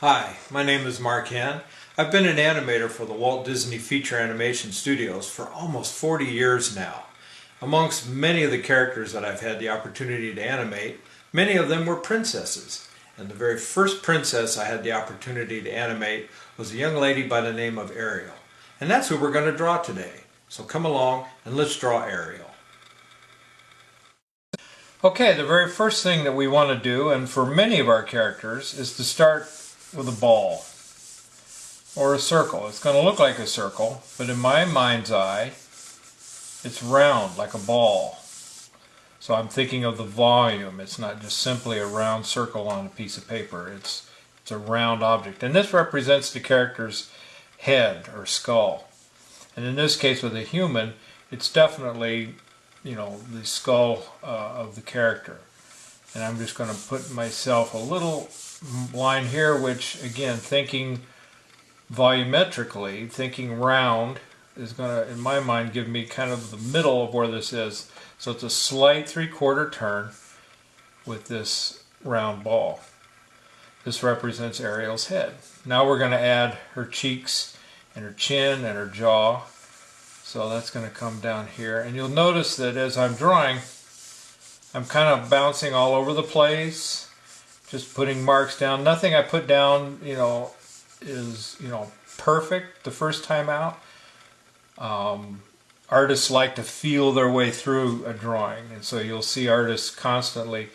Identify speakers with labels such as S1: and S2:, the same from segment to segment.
S1: Hi, my name is Mark Hann. I've been an animator for the Walt Disney Feature Animation Studios for almost 40 years now. Amongst many of the characters that I've had the opportunity to animate, many of them were princesses. And the very first princess I had the opportunity to animate was a young lady by the name of Ariel. And that's who we're going to draw today. So come along and let's draw Ariel. Okay, the very first thing that we want to do, and for many of our characters, is to start with a ball or a circle. It's going to look like a circle, but in my mind's eye, it's round like a ball. So I'm thinking of the volume. It's not just simply a round circle on a piece of paper. It's a round object. And this represents the character's head or skull. And in this case with a human, it's definitely, the skull of the character. And I'm just going to put myself a little line here, which again, thinking volumetrically, thinking round, is going to, in my mind, give me kind of the middle of where this is. So it's a slight 3/4 turn with this round ball. This represents Ariel's head. Now we're going to add her cheeks and her chin and her jaw. So that's going to come down here. And you'll notice that as I'm drawing, I'm kind of bouncing all over the place, just putting marks down. Nothing I put down, is, perfect the first time out. Artists like to feel their way through a drawing, and so you'll see artists constantly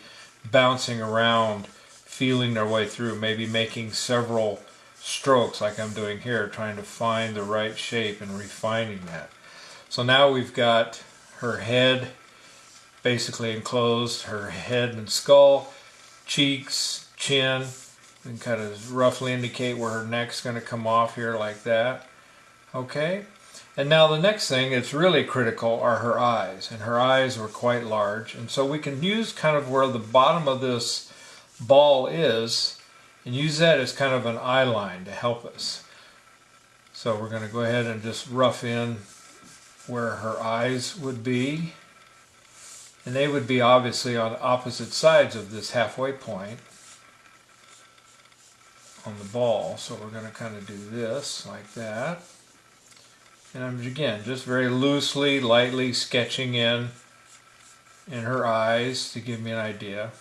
S1: bouncing around, feeling their way through, maybe making several strokes like I'm doing here, trying to find the right shape and refining that. So now we've got her head basically enclosed, her head and skull, cheeks, chin, and kind of roughly indicate where her neck's going to come off here like that. Okay, and now the next thing that's really critical are her eyes, and her eyes were quite large, and so we can use kind of where the bottom of this ball is and use that as kind of an eye line to help us. So we're going to go ahead and just rough in where her eyes would be, and they would be obviously on opposite sides of this halfway point on the ball. So we're going to kind of do this like that, and I'm again just very loosely, lightly sketching in her eyes to give me an idea.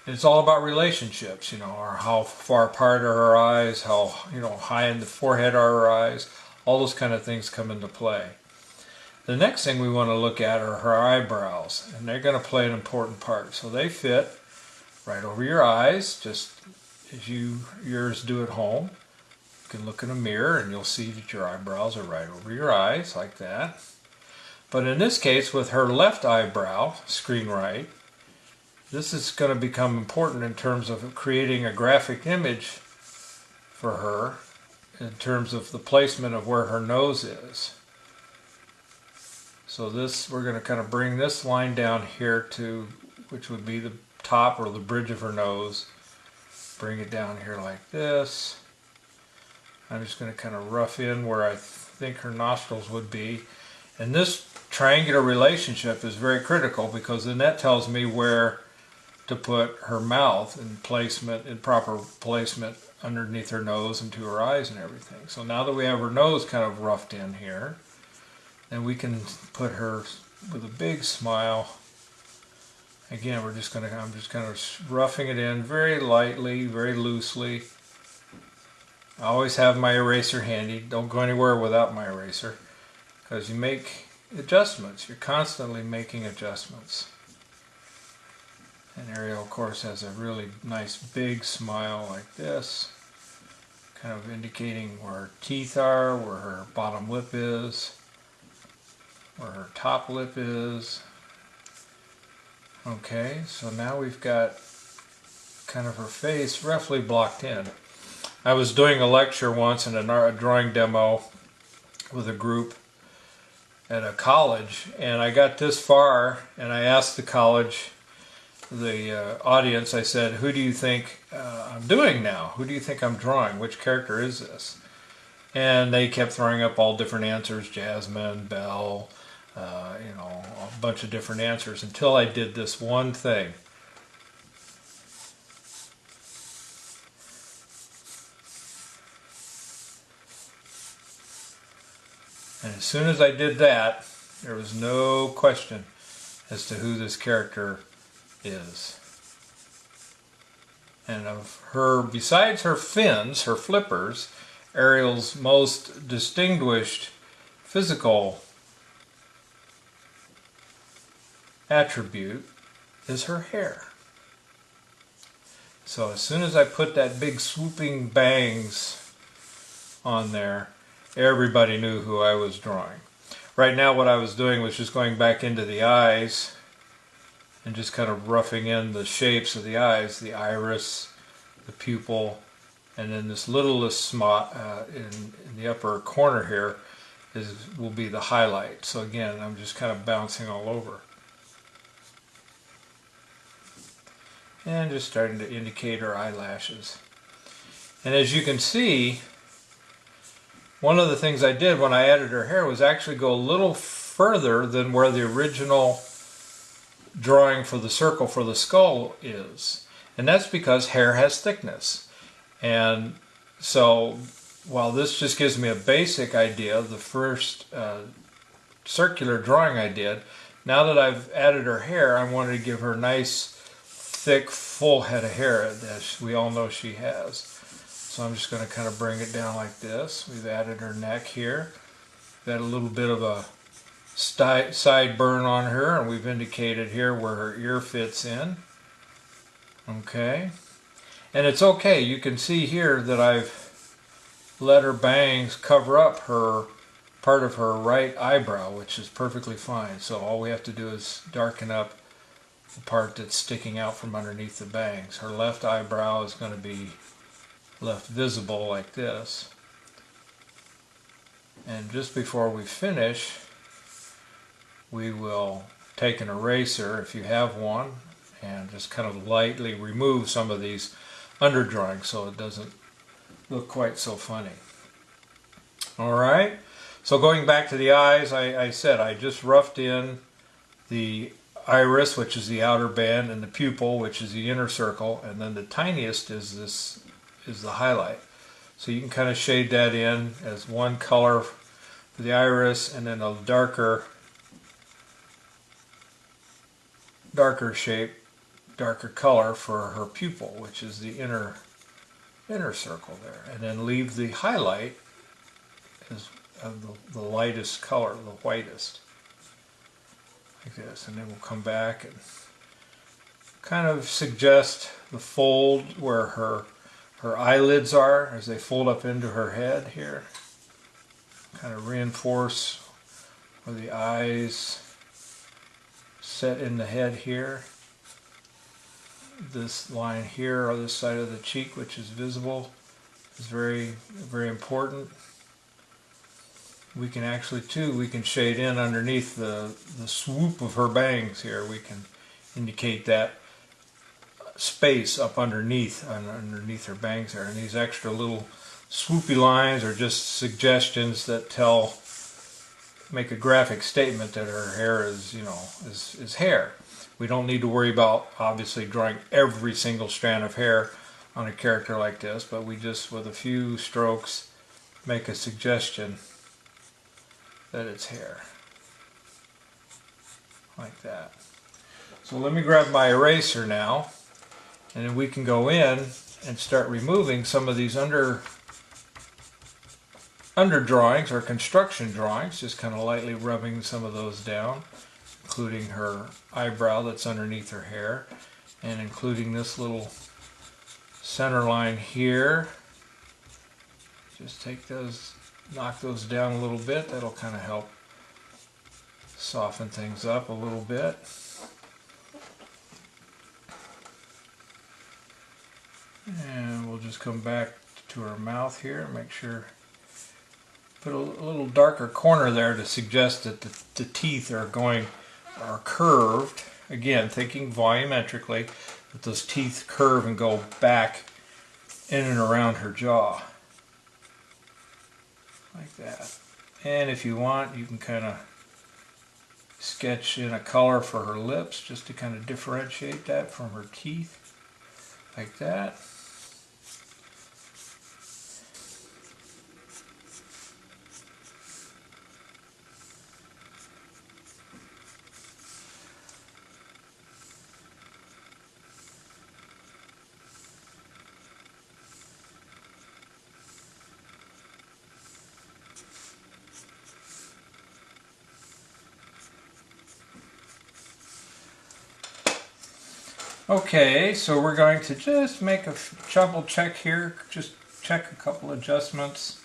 S1: And it's all about relationships, or how far apart are her eyes, how high in the forehead are her eyes. All those kind of things come into play. The next thing we want to look at are her eyebrows, and they're going to play an important part. So they fit right over your eyes, just as yours do at home. You can look in a mirror and you'll see that your eyebrows are right over your eyes, like that. But in this case, with her left eyebrow, screen right, this is going to become important in terms of creating a graphic image for her, in terms of the placement of where her nose is. So this, we're going to kind of bring this line down here to, which would be the top or the bridge of her nose. Bring it down here like this. I'm just going to kind of rough in where I think her nostrils would be. And this triangular relationship is very critical, because then that tells me where to put her mouth in proper placement underneath her nose and to her eyes and everything. So now that we have her nose kind of roughed in here, then we can put her with a big smile. Again, I'm just kind of roughing it in very lightly, very loosely. I always have my eraser handy. Don't go anywhere without my eraser, because you make adjustments. You're constantly making adjustments. And Ariel, of course, has a really nice big smile like this, kind of indicating where her teeth are, where her bottom lip is, where her top lip is. Okay, so now we've got kind of her face roughly blocked in. I was doing a lecture once in a drawing demo with a group at a college, and I got this far and I asked the audience, I said, who do you think I'm doing now? Who do you think I'm drawing? Which character is this? And they kept throwing up all different answers, Jasmine, Belle, a bunch of different answers, until I did this one thing. as soon as I did that, there was no question as to who this character is. And of her, besides her fins, her flippers, Ariel's most distinguished physical attribute is her hair. So as soon as I put that big swooping bangs on there, everybody knew who I was drawing. Right now what I was doing was just going back into the eyes and just kind of roughing in the shapes of the eyes, the iris, the pupil, and then this littlest spot in the upper corner here will be the highlight. So again, I'm just kind of bouncing all over. And just starting to indicate her eyelashes. And as you can see, one of the things I did when I added her hair was actually go a little further than where the original drawing for the circle for the skull is. And that's because hair has thickness. And so while this just gives me a basic idea of the first circular drawing I did, now that I've added her hair, I wanted to give her a nice, thick, full head of hair that we all know she has. So I'm just going to kind of bring it down like this. We've added her neck here. We've got a little bit of a sideburn on her, and we've indicated here where her ear fits in. Okay. And it's okay. You can see here that I've let her bangs cover up her part of her right eyebrow, which is perfectly fine. So all we have to do is darken up the part that's sticking out from underneath the bangs. Her left eyebrow is going to be left visible like this. And just before we finish, we will take an eraser, if you have one, and just kind of lightly remove some of these underdrawings so it doesn't look quite so funny. Alright, so going back to the eyes, I said I just roughed in the iris, which is the outer band, and the pupil, which is the inner circle, and then the tiniest is the highlight. So you can kind of shade that in as one color for the iris, and then a darker shape, darker color for her pupil, which is the inner circle there, and then leave the highlight as the lightest color, the whitest, like this. And then we'll come back and kind of suggest the fold where her eyelids are as they fold up into her head here. Kind of reinforce where the eyes set in the head here. This line here on this side of the cheek, which is visible, is very, very important. We can actually we can shade in underneath the swoop of her bangs here. We can indicate that space up underneath her bangs there. And these extra little swoopy lines are just suggestions that make a graphic statement that her hair is, is hair. We don't need to worry about obviously drawing every single strand of hair on a character like this, but we just, with a few strokes, make a suggestion that it's hair. Like that. So let me grab my eraser now, and then we can go in and start removing some of these under drawings or construction drawings, just kind of lightly rubbing some of those down, including her eyebrow that's underneath her hair, and including this little center line here. Just take those, knock those down a little bit. That'll kind of help soften things up a little bit. And we'll just come back to her mouth here and make sure, put a little darker corner there to suggest that the teeth are curved. Again, thinking volumetrically, that those teeth curve and go back in and around her jaw. Like that. And if you want, you can kind of sketch in a color for her lips just to kind of differentiate that from her teeth. Like that. Okay, so we're going to just make a double check here, just check a couple adjustments.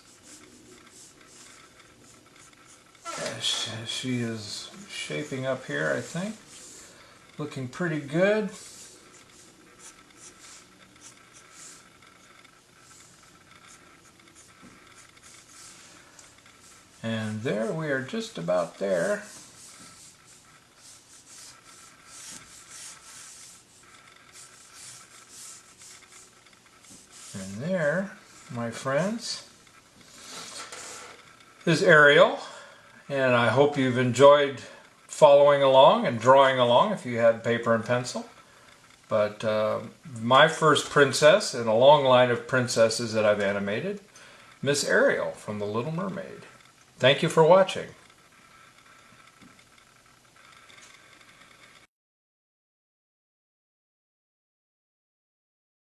S1: She is shaping up here, I think. Looking pretty good. And there, we are just about there. And there, my friends, is Ariel. And I hope you've enjoyed following along and drawing along if you had paper and pencil. But my first princess in a long line of princesses that I've animated, Miss Ariel from The Little Mermaid. Thank you for watching.